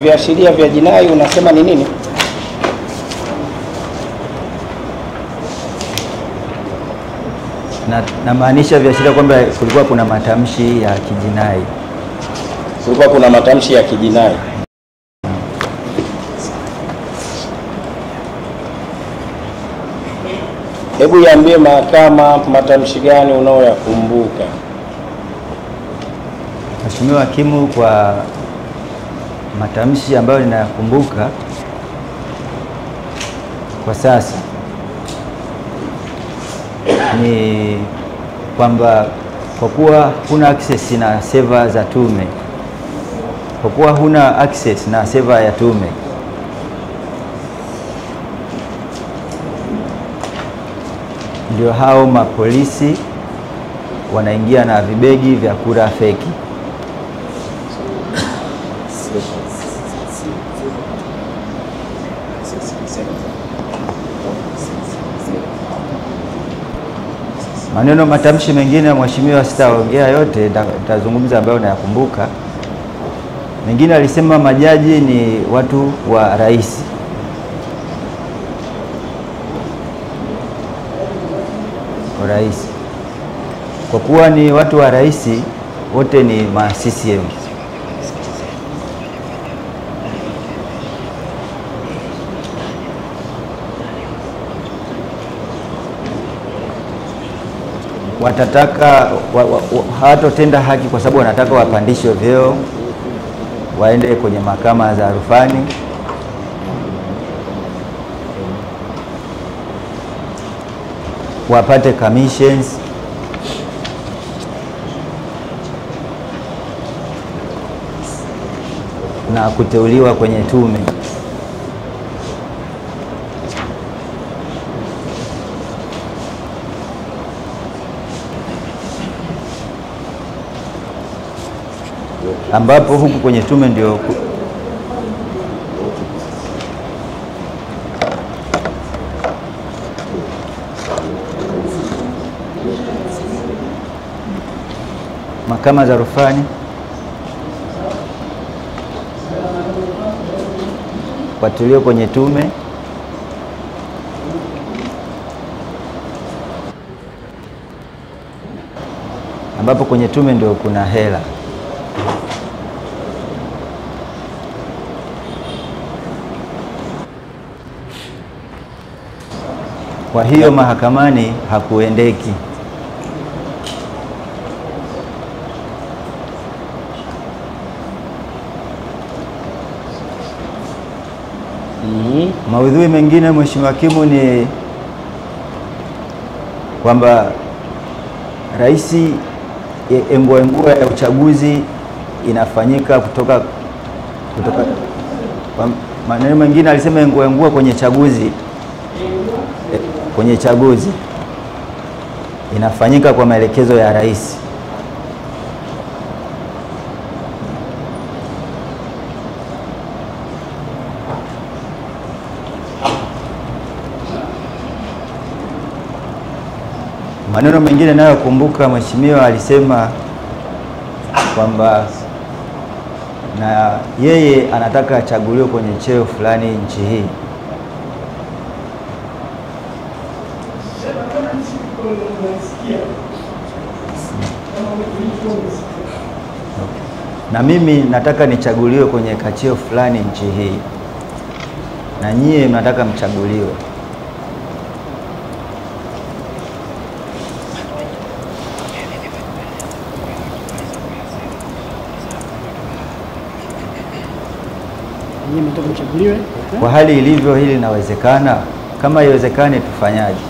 Viashiria vya jinai unasema ni nini? Na maanisha viashiria kwamba kulikuwa kuna matamshi ya kijinai. Kulikuwa kuna matamshi ya kijinai. Hebu iambie mahakama matamshi gani unaoyakumbuka? Mheshimiwa Hakimu, kwa matamshi ambayo ninayakumbuka kwa sasa ni kwamba kwa kuwa huna access na server za tume, kwa kuwa huna access na server ya tume, ndio hao mapolisi wanaingia na vibegi vya kura feki. Maneno matamshi mengine ya mheshimiwa sitaongea yote, nitazungumza ambayo nayakumbuka. Mengine alisema majaji ni watu wa rais. Kwa kuwa ni watu wa rais, wote ni ma CCM. Watataka hawatotenda haki kwa sababu wanataka wapandishwe vyeo, waende kwenye mahakama za rufani, wapate commissions, na kuteuliwa kwenye tume. Ambapo huku kwenye tume ndio mahakama za rufani watulio kwenye tume, ambapo kwenye tume ndio kuna hela. Kwa hiyo mahakamani hakuendeki. Maudhui mengine Mheshimiwa Hakimu ni kwamba rais, embua ya uchaguzi inafanyika kutoka maneno mengine alisema embua kwenye chaguzi inafanyika kwa maelekezo ya rais. Maneno mengine nayo kumbuka, mheshimiwa alisema kwamba na yeye anataka achaguliwe kwenye cheo fulani nchi hii. Na mimi nataka nichaguliwe kwenye kacheo fulani nchi hii, na nyie mnataka mchaguliwe. Kwa hali ilivyo, hili linawezekana? Kama iwezekane, tufanyaje?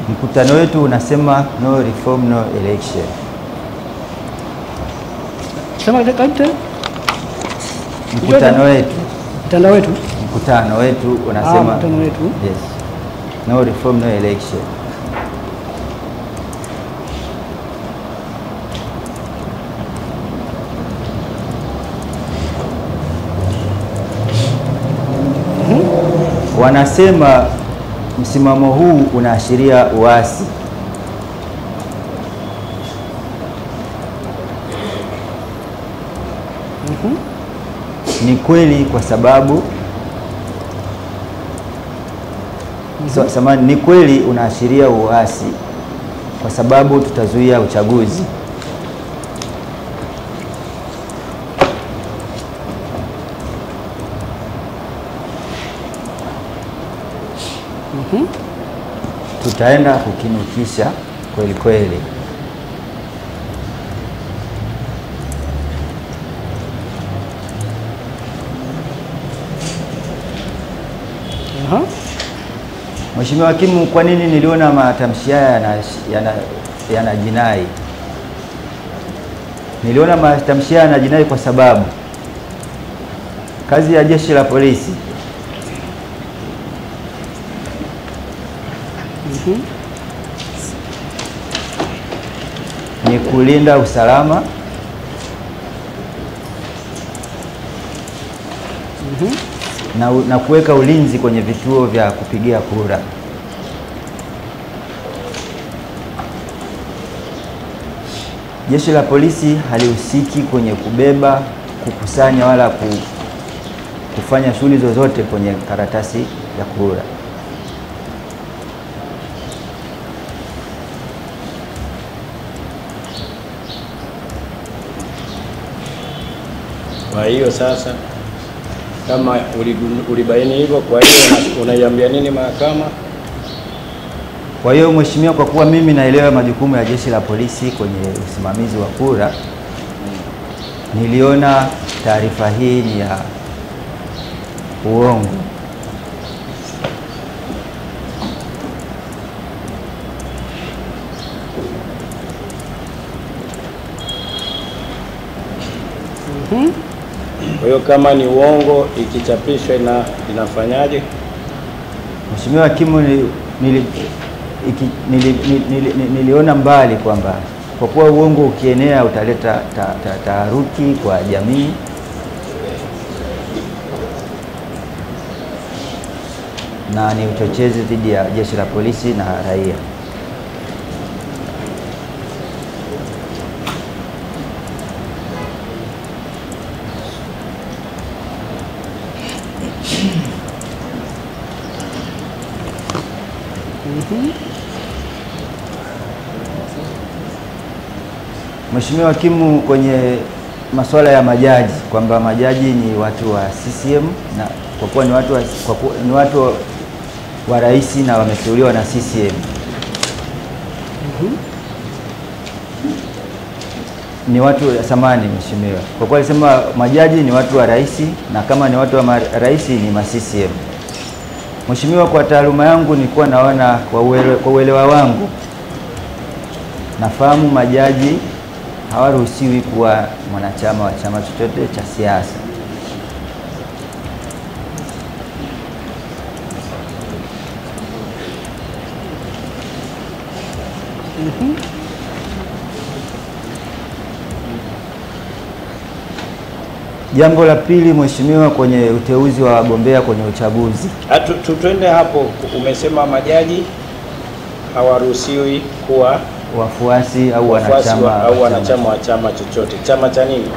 Mkutano wetu unasema no reform no election. Mkutano wetu unasema yes, no reform no election. wanasema msimamo huu unaashiria uasi. Ni kweli kwa sababu ni kweli unaashiria uasi kwa sababu tutazuia uchaguzi. Tutaenda kukinukisha kweli kweli. Mheshimiwa Hakimu, kwa nini niliona matamshi haya yana jinai? Niliona matamshi haya yana jinai kwa sababu kazi ya Jeshi la Polisi ni kulinda usalama na kuweka ulinzi kwenye vituo vya kupigia kura. Jeshi la Polisi halihusiki kwenye kubeba, kukusanya wala kufanya shughuli zozote kwenye karatasi ya kura. Kwa hiyo sasa, kama ulibaini hivyo, kwa hiyo unaiambia nini mahakama? Kwa hiyo Mheshimiwa, kwa kuwa mimi naelewa majukumu ya Jeshi la Polisi kwenye usimamizi wa kura, niliona taarifa hii ni ya uongo. Kwa hiyo kama ni uongo ikichapishwa inafanyaje? Mheshimiwa Hakimu, niliona mbali kwamba kwa kuwa uongo ukienea utaleta taharuki kwa jamii na ni uchochezi dhidi ya Jeshi la Polisi na raia. Mheshimiwa Hakimu, kwenye masuala ya majaji kwamba majaji ni watu wa CCM na kwa kuwa ni watu wa rais na wameteuliwa na CCM. Ni watu samani Mheshimiwa, kwa kuwa alisema majaji ni watu wa rais na kama ni watu wa rais ni ma CCM. Mheshimiwa, kwa taaluma yangu nilikuwa naona kwa uelewa wangu nafahamu majaji hawaruhusiwi kuwa mwanachama wa chama chochote cha siasa. Jambo la pili Mheshimiwa, kwenye uteuzi wa wagombea kwenye uchaguzi. Twende hapo, umesema majaji hawaruhusiwi kuwa wafuasi au wanachama wa chama chochote. Chama cha nini?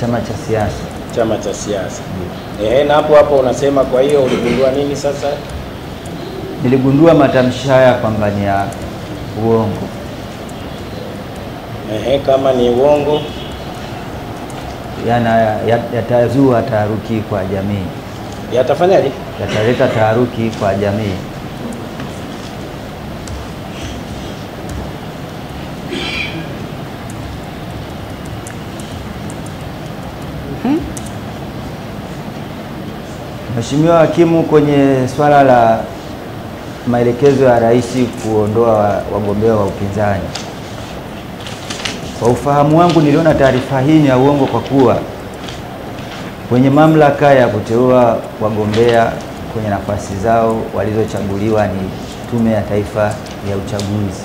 Chama cha siasa. Chama cha siasa. Na hapo unasema, kwa hiyo uligundua nini sasa? Niligundua matamshi haya kwamba ni ya uongo. Kama ni uongo yatazua taharuki kwa jamii. Yatafanyaje? Yataleta taharuki kwa jamii. Mheshimiwa Hakimu, kwenye swala la maelekezo ya rais kuondoa wagombea wa upinzani, kwa ufahamu wangu niliona taarifa hii ni ya uongo kwa kuwa kwenye mamlaka ya kuteua wagombea kwenye nafasi zao walizochaguliwa ni Tume ya Taifa ya Uchaguzi.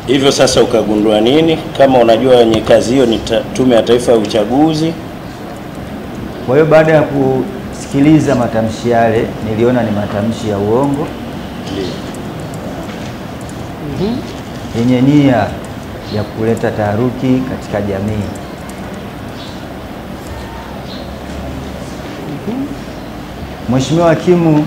Hivyo sasa ukagundua nini? Kama unajua wenye kazi hiyo ni Tume ya Taifa ya Uchaguzi. Kwa hiyo baada ya kusikiliza matamshi yale, niliona ni matamshi ya uongo yenye nia ya kuleta taharuki katika jamii. Mheshimiwa Hakimu